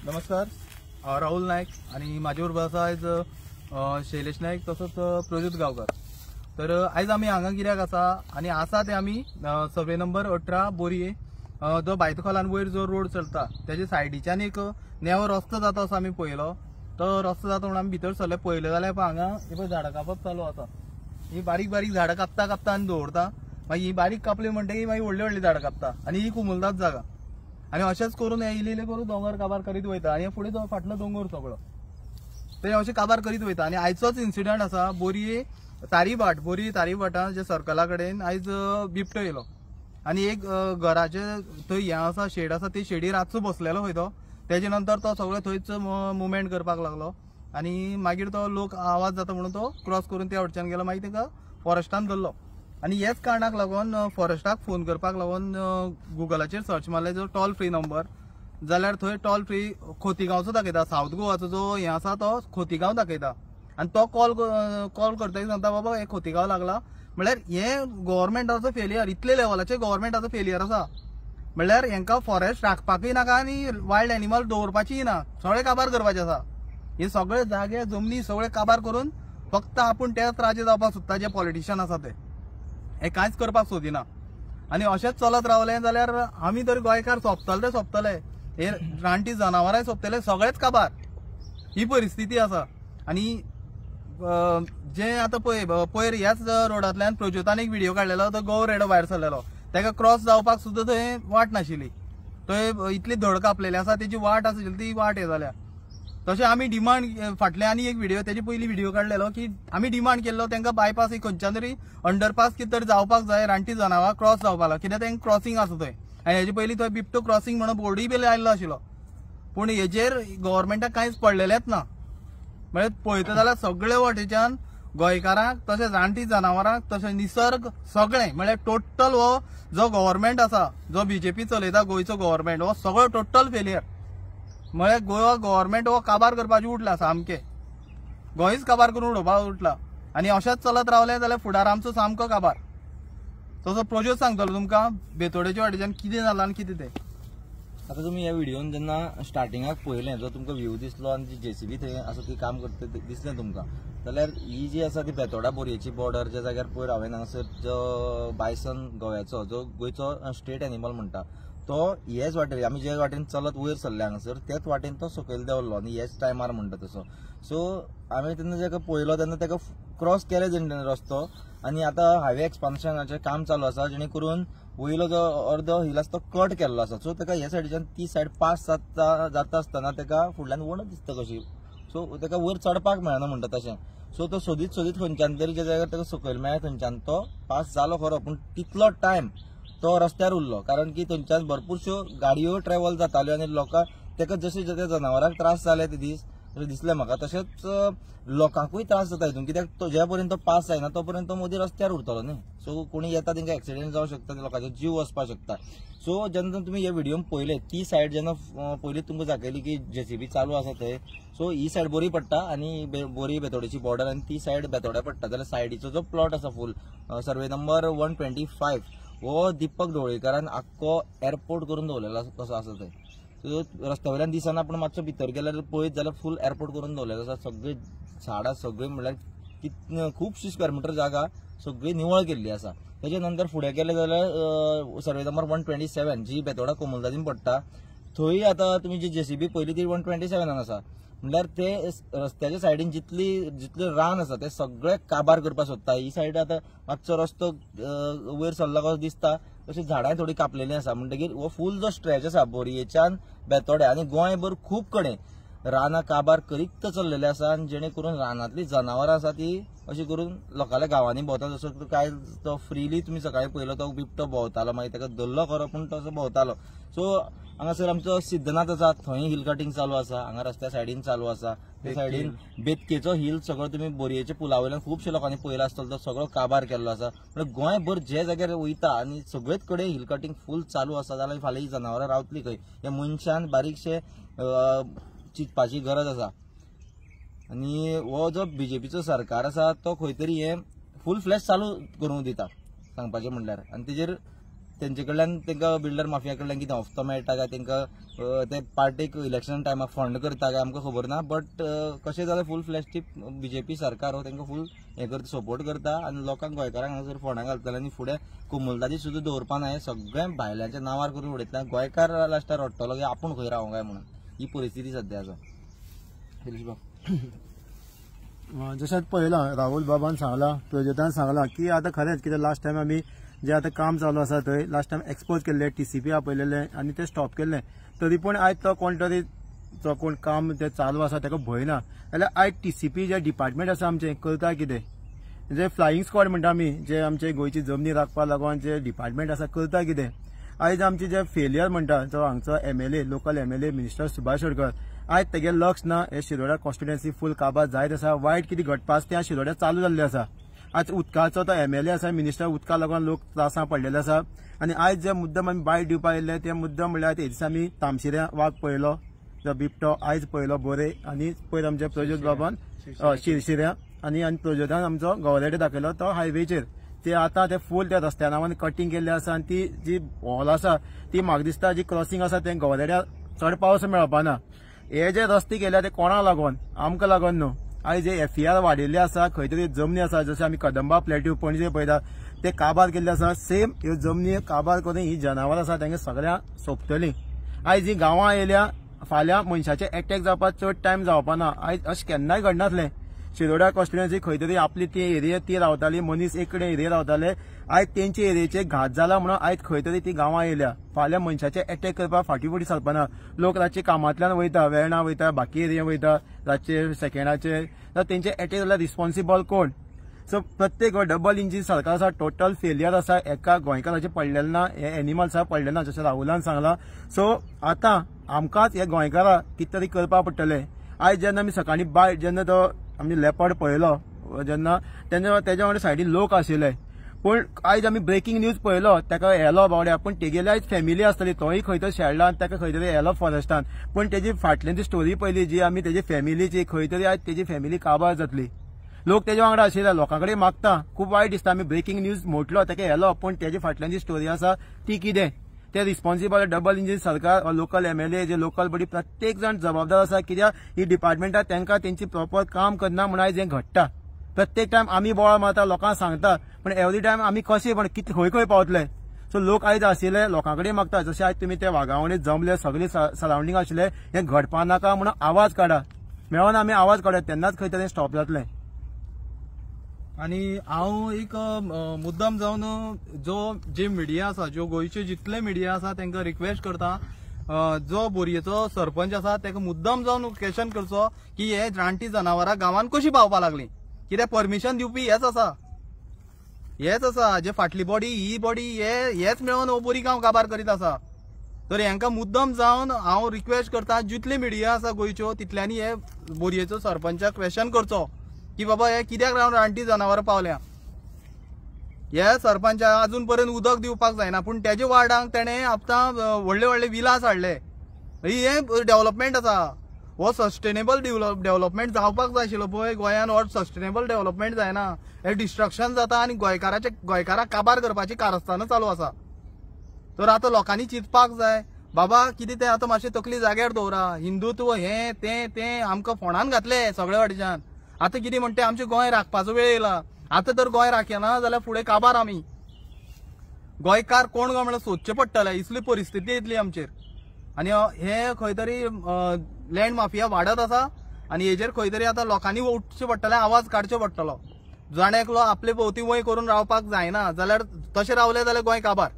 नमस्कार, राहुल नायक आणि माझ्या बरोबर आसा आयज शैलेश नायक तसोच प्रज्योत गांवकर। तर आयज आमी हांगा कित्याक आसा आनी आसा ते आमी सर्वे नंबर 18 बोरये जो बायतखोलान वयर जो रोड चलता त्याच्या सायडीच्यान एक नेवो रस्तो जाता असो आमी पळयलो। तो रस्तो जाता म्हणून आमी भितर सरले, पळयले जाल्यार हांगा हे झाडां कापप चालू आसा। ही बारीक बारीक झाडां कापता आनी दवरता, मागीर ही बारीक कापली म्हणटकीर मागीर व्हडली व्हडली झाडां कापता आनी ही कुमुलदाद जागा। आणि अशेंच करून हे इल्ले करून दोंगर काबार करीत वयता आणि फुडें जो फाटलो दोंगर सगळो ते अशें काबार करीत वयता। आणि आयचोच इन्सिडंट आसा बोरये तारीभाटां जे सर्कला कडेन आयज बिबटो येयलो आणि एक घराचे थंय हें आसा शेड आसा ती शेडीर रातचो बसलेलो खंय तो, तेजे नंतर तो सगळो थंयच मुवमेंट करपाक लागलो आणि मागीर तो लोक आवाज जाता म्हणून तो क्रॉस करून त्या वटच्यान गेलो, मागीर ताका फॉरेस्टान धरलो। आणि हेच कारणाक लागून फॉरेस्टाक फोन करपाक लागून गुगलाचेर सर्च मारले जो टोल फ्री नंबर, जाल्यार थंय टोल फ्री खोतीगांवचो दाखयता, साऊथ गोवाचो जो हें आसा तो खोतीगांव दाखयता। आनी तो कॉल करतकीर सांगता बाबा हे खोतीगांव लागला, म्हळ्यार हे गव्हर्मेंटाचो फेलियर, इतले लेवलाचे गव्हर्मेंटाचो फेलियर आसा। म्हळ्यार हेंकां फॉरेस्ट राखपाकूय नाका आनी वायल्ड एनिमल दवरपाचीय ना, सगळे काबार करपाचे आसा। हे सगळे जागे जमनी सगळे काबार करून फक्त आपूण तेच राजे जावपाक सोदता जे पॉलिटिशियन आसा ते, हे कांयच करपाक सोदिना। आनी अशेंच चलत रावलें जाल्यार आमी तर गोंयकार सोंपतले, हे रानटी जनावरांय सोंपतले, सगळेच काबार, ही परिस्थिती आसा। आणि जे आतां पयर ह्याच रोडांतल्यान प्रज्योतान एक व्हिडिओ काडलेलो, तो गौ रेडो भायर सरलेलो, ताका क्रॉस जावपाक सुद्दां थंय वाट नाशिल्ली, थंय इतली धड कापलेली आसा, तेजी वाट आशिल्ली ती वाट हे जाल्या। तशें आमी डिमांड फाटले आनी एक व्हिडिओ तेजे पयलीं व्हिडिओ काडलेलो की आमी डिमांड केल्लो तांकां बायपास खंयच्यान तरी अंडरपास कितें तरी जावपाक जाय, रानटी जनावरां क्रॉस जावपाक लागून, कित्याक तांकां क्रॉसिंग आसा थंय। आनी हेजे पयलीं थंय बिबटो क्रॉसिंग म्हणून बोर्डूय बी लायिल्लो आशिल्लो, पूण हेजेर गव्हर्मेंटाक कांयच पडलेलेंच ना। म्हळ्यार पळयता जाल्यार सगळे वटेच्यान गोंयकारांक तशेंच रानटी जनावरांक तशें निसर्ग सगळें म्हळ्यार टोटल हो जो गव्हर्मेंट आसा, जो बीजेपी चलयता गोंयचो गव्हर्मेंट, हो सगळो टोटल फेलियर। म्हळ्यार गोवा गव्हर्मेंट हो काबार करपाचें उठला, सामकें गोंयच काबार करून उडोवपाक उठला। आनी अशेंच चलत रावलें जाल्यार फुडार आमचो सामको काबार। तसो प्रज्योत सांगतलो तुमकां बेतोडेच्या वाटेच्यान कितें जालां आनी कितें तें। आता तुम्ही ह्या व्हिडिओन जेन्ना स्टार्टिंगाक पळयलें, जो तुमकां व्यू दिसलो आनी जी जेसीबी थंय आसा ती काम करता दिसलें तुमकां, जाल्यार ही जी आसा ती बेतोडा बोरयेची बॉर्डर, ज्या जाग्यार पयर हांवें हांगासर जो बायसन गोव्याचो जो गोंयचो स्टेट एनिमल म्हणटा तो हेच वाटेर, आमी जे वाटेन चलत वयर सरले हांगासर तेच वाटेन तो सकयल देंवल्लो आनी हेच टायमार म्हणटा तसो। सो हांवें तेन्ना जाका पळयलो तेन्ना ताका क्रॉस केले जेणे रस्तो, आनी आतां हायवे एक्सपान्शनाचें काम चालू आसा, जेणे करून वयलो जो अर्दो हिल आसा तो कट केल्लो आसा। सो ताका ह्या सायडीच्यान ती सायड पास जाता आसतना ताका फुडल्यान वणत दिसता कशी, सो ताका वयर चडपाक मेळना म्हणटा तशें। सो तो सोदीत खंयच्यान तरी ज्या जाग्यार ताका सकयल मेळ्ळें थंयच्यान तो पास जालो खरो, पूण तितलो टायम तो रस्त्यार उरलो, कारण की थंयच्यान भरपूरश्यो गाडयो ट्रॅव्हल जाताल्यो आनी लोकांक ताका जशें त्या जनावरांक त्रास जाले ते दीस दिसलें म्हाका, तशेंच लोकांकूय त्रास जाता हितून, कित्याक तो ज्या पर्यंत तो पास जायना तो पर्यंत तो मदीं रस्त्यार उरतलो न्ही। सो कोणी येता तांकां एक्सिडेंट जावंक शकता, लोकांचो जीव वचपाक शकता। सो जेन्ना तुमी हे व्हिडिओन पळयले ती सायड जेन्ना पयलीं तुमकां दाखयली की जेसीबी चालू आसा थंय, सो ही सायड बोरी पडटा आनी बोरी बेतोडेची बॉर्डर आनी ती सायड बेतोड्या पडटा, जाल्यार सायडीचो जो प्लॉट आसा फूल सर्वे नंबर 125 हो दिपक ढवळीकरान आख्खो एअरपोर्ट करून दवरलेलो कसो आसा थंय। सो रस्त्या वयल्यान दिसना, पूण मातसो भितर गेल्यार पळयत जाल्यार फूल एअरपोर्ट करून दवरलेलो आसा। सगळी झाडां सगळी म्हळ्यार खुबशी स्क्वेअर मिटर जागा सगळी निवळ केल्ली आसा। तेजे नंतर फुडें गेले जाल्यार सर्वे नंबर 127 जी बेतोडा कोमुलदादीन पडटा, थंय आतां तुमी जी जेसीबी पयली ती 127 आसा, म्हळ्यार ते रस्त्याच्या सायडीन जितले रान आसा ते सगळे काबार करपाक सोदता। ही सायड आतां मातसो रस्तो वयर सरला कसो दिसता, तशी झाडांय थोडी कापलेली आसा, म्हणटकीर हो फूल जो स्ट्रेच आसा बोरयेच्यान बेतोड्या आनी गोंयभर खूब कडेन रानां काबार करीत चल्लेले आसा, आनी जेणे करून रानांतली जनावरां आसा ती अशी करून लोकांच्या गांवांनी भोंवता। जसो काय तो फ्रीली तुमी सकाळी पळयलो तो बिबटो भोंवतालो, मागीर ताका धरलो खरो पूण तसो भोंवतालो। सो हांगासर आमचो सिद्धनाथ आसा, थंय हिल कटिंग चालू आसा, हांगा रस्त्या सायडीन चालू आसा, ते सायडीन बेतकेचो हिल सगळो तुमी बोरयेच्या पुला वयल्यान खुबशे लोकांनी पळयला आसतलो, तो सगळो काबार केल्लो आसा। म्हणजे गोंयभर जे जाग्यार वयता आनी सगळेच कडेन हिल कटिंग फूल चालू आसा, जाल्यार फाल्यां ही जनावरां रावतली खंय, हे मनशान बारीकशे चिंतपाची गरज आसा। आनी हो जो बीजेपीचो सरकार आसा तो खंय तरी हे फूल फ्लॅश चालू करूंक दिता सांगपाचें म्हणल्यार, आनी तेजेर तेंचे कडल्यान तांकां बिल्डर माफिया कडल्यान कितें हफ्तो मेळटा काय तांकां ते पार्टेक इलेक्शन टायमार फंड करता काय आमकां खबर ना, बट कशें जाल्यार फूल फ्लॅश बीजेपी सरकार हो तांकां फूल हें करता, सपोर्ट करता आनी लोकांक गोंयकारांक हांगासर फंडां घालतले आनी फुडें कोमुलदादी सुद्दां दवरपा ना, हें सगळें भायल्यांच्या नांवार करून उडयतले. गोंयकार लास्टार रडटलो की आपूण खंय रावूं काय म्हणून. ही परिस्थिती सध्या आसा. जशें पळयलां राहुल बाबान सांगलां, प्रोजेक्टान सांगलां की आतां खरेंच कितें लास्ट टायम आमी जे आतां काम चालू आसा थंय लास्ट टायम एक्सपोज केल्ले, TCP आपयलेले आनी ते स्टॉप केल्ले, तरी पूण आयज तो कोण तरी जो कोण काम ते चालू आसा ताका भंय ना. जाल्यार आयज TCP जे डिपार्टमेंट आसा आमचें करता कितें, जे फ्लायींग स्क्वॉड म्हणटा आमी, जे आमचे गोंयची जमनी राखपा लागून जे डिपार्टमेंट आसा करता कितें. आयज आमचे जे फेलियर म्हणटा जो हांगचो MLA, local MLA minister Subhash Shirodkar, आयज तेगे लक्ष ना. हे शिरोडा कॉन्स्टिट्युएन्सी फूल काबार जायत आसा. वायट कितें घडपास त्या शिरोड्या चालू जाल्ले आसा. आज उदकाचो तो MLA आसा, मिनिस्टर, उदका लागून लोक त्रासां पडलेले आसा. आनी आयज जे मुद्दम आमी बायट दिवपा येयले ते मुद्दम म्हणल्यार ते दिसा आमी तामशिऱ्या वाघ पळयलो, जो बिबटो आयज पळयलो बोरे, आनी पयर आमचे प्रज्योत बाबान शिरशिऱ्या आनी प्रज्योतान आमचो गवरेडे दाखयलो तो हायवेचेर. ते आतां ते फूल त्या रस्त्या नांवान कटींग केल्ले आसा आनी ती जी हॉल आसा ती म्हाका दिसता जी क्रॉसिंग आसा ते गवरेड्या चड पावस मेळपाना. हे जे रस्ते केल्या ते कोणाक लागून, आमकां लागून न्हू. आयज जे FER वाडिल्ले आसा, खंय तरी जमनी आसा, जशें आमी कदंबा प्लॅट्यू पणजे पळयता ते काबार केल्ले आसा, सेम ह्यो जमनी काबार करून ही जनावरां आसा तांकां सगळ्यांक सोंपतलीं. आयज ही गांवां येयल्या, फाल्यां मनशाचे अटॅक जावपाक चड टायम जावपाना. आयज अशें केन्नाय घडनासलें. शिरोडा कॉन्स्टिट्युएन्सी खंय तरी आपली ती एरिया ती रावताली, मनीस एक कडेन एरिया रावताले. आयज तेंचे एरियेचे घात जाला म्हणून आयज खंय तरी ती गांवां येयल्या. फाल्यां मनशाचे अटॅक करपाक फाटीं फुडें सरपाना. लोक रातचे कामांतल्यान वयता, वेर्णा वयता, बाकी एरिया वयता, रातचे सेकंडाचे, तर तेंचे अटॅक जाल्यार रिस्पॉन्सिबल कोण. सो प्रत्येक डबल इंजीन सरकार आसा, टोटल फेलियर आसा, एका गोंयकाराचे पडलेले ना, हे एनिमल्सा पडलेले ना, जशें राहुलान सांगलां. सो आतां आमकांच हे गोंयकारां कितें तरी करपा पडटलें. आयज जेन्ना आमी सकाळीं बायट जेन्ना तो आमी लेपर्ड पळयलो जेन्ना तेन्ना तेज्या वांगडा सायडीन लोक आशिल्ले, पूण आयज आमी ब्रेकिंग न्यूज पळयलो ताका येलो बावड्या, पूण तेगेली आयज फॅमिली आसतली, तोय खंय तरी शेळला आनी ताका खंय तरी येलो फॉरेस्टान. पूण तेजी फाटल्यान स्टोरी पयली जी आमी तेजी फॅमिलीची, खंय तरी आयज तेजी फॅमिली काबार जातली. लोक तेज्या वांगडा आशिल्ले, लोकां कडेन मागता, खूब वायट दिसता. आमी ब्रेकिंग न्यूज म्हटलो ताका येलो, पूण तेजी फाटल्यान जी स्टोरी आसा ती कितें, ते रिस्पॉन्सिबल डबल इंजीन सरकार, लोकल MLA, जे लोकल बॉडी, प्रत्येक जण जबाबदार आसा. कित्याक ही डिपार्टमेंटां तांकां तेंची प्रॉपर काम करना म्हणून आयज हें घडटा. प्रत्येक टायम आमी बोवाळ मारता, लोकांक सांगता, पूण एवरी टायम आमी कशें पण कितें खंय खंय पावतले. सो लोक आयज आशिल्ले लोकां कडेन मागता, जशें आयज तुमी ते वाघावणी जमले, सगळे सरावंडींग आशिल्ले, हें घडपा नाका म्हणून आवाज काडा. मेळोन आमी आवाज काडया, तेन्नाच खंय तरी स्टॉप जातलें. आणि हांव एक मुद्दम जावन जे मिडिया आसा, ज्यो गोंयचे जितले मिडिया आसा तांकां रिक्वेस्ट करता, जो बोरयेचो सरपंच आसा ताका मुद्दम जावन क्वेश्चन करचो की हे रानटी जनावरां गांवांत कशी पावपा लागली, कित्याक परमिशन दिवपी हेच आसा जे फाटली बॉडी, ही बॉडी हेच मेळोन हो बोरी गांव काबार करीत आसा. तर हांकां मुद्दम जावन हांव रिक्वेस्ट करता, जितले मिडिया आसा गोंयच्यो तितल्यांनी हे बोरयेचो सरपंचाक क्वेश्चन करचो की बाबा हे कित्याक रानटी जनावरां पावल्या. हे सरपंचा अजून पर्यंत उदक दिवपाक जायना, पूण तेजे वार्डांक तेणें आतां व्हडले व्हडले विलास हाडले. हे डेव्हलपमेंट आसा. हो सस्टेनेबल डेव्हलपमेंट जावपाक जाय आशिल्लो पळय गोंयांत. हो सस्टेनेबल डेव्हलपमेंट जायना, हे डिस्ट्रक्शन जाता आनी गोंयकारांक काबार करपाची कारस्थानां चालू आसा. तर आतां लोकांनी चिंतपाक जाय, बाबा कितें तें आतां मातशें तकली जाग्यार दवरा. हिंदुत्व हें तें आमकां फोंडान घातले सगळे वाटेच्यान. आतां कितें म्हणटा आमचें गोंय राखपाचो वेळ येयला. आतां तर गोंय राखना जाल्यार फुडें काबार आमी. गोंयकार कोण काय म्हणल्यार सोदचे पडटले, इतली परिस्थिती येतली आमचेर. आनी हे खंय तरी लँड माफिया वाडत आसा आनी हेजेर खंय तरी आतां लोकांनी उठचें पडटलें, आवाज काडचो पडटलो. जाणेकलो आपले भोंवती वय करून रावपाक जायना, जाल्यार तशें रावले जाल्यार गोंय काबार.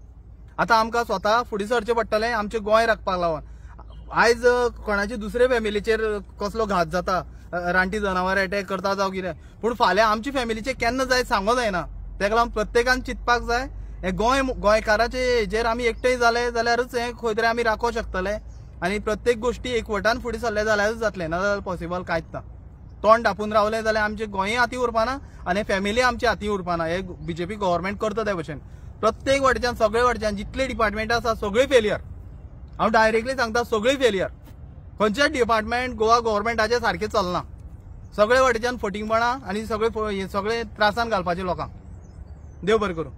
आतां आमकां स्वता फुडें सरचें पडटलें आमचें गोंय राखपाक लागून. आयज कोणाच्या दुसऱ्या फॅमिलीचेर कसलो घात जाता, रानटी जनावर अटॅक करता जावं कितें, पूण फाल्यां आमच्या फॅमिलीचें केन्ना जाय सांगो जायना. तेका लागून प्रत्येकान चिंतपाक जाय, हे गोंयकाराचे हेजेर आमी एकठांय जाले जाल्यारूच हे खंय तरी आमी राखोवंक शकतले. आनी प्रत्येक गोष्टी एकवटान फुडें सरले जाल्यारूच जातलें, नाजाल्यार पॉसिबल कांयच ना. तोंड धापून रावले जाल्यार आमचे गोंय हाती उरपाना आनी फॅमिली आमची हाती उरपाना. हे BJP गव्हर्मेंट करता त्या भशेन. प्रत्येक वाटेच्यान सगळे वाटेच्यान जितले डिपार्टमेंट आसा सगळे फेलियर. हांव डायरेक्टली सांगता, सगळे फेलियर. खंयचेच डिपार्टमेंट गोवा गव्हर्मेंटाचे सारखे चलना. सगळे वाटेच्यान फटींगपणां आनी सगळे त्रासान घालपाचे लोकांक. देव बरें करूं.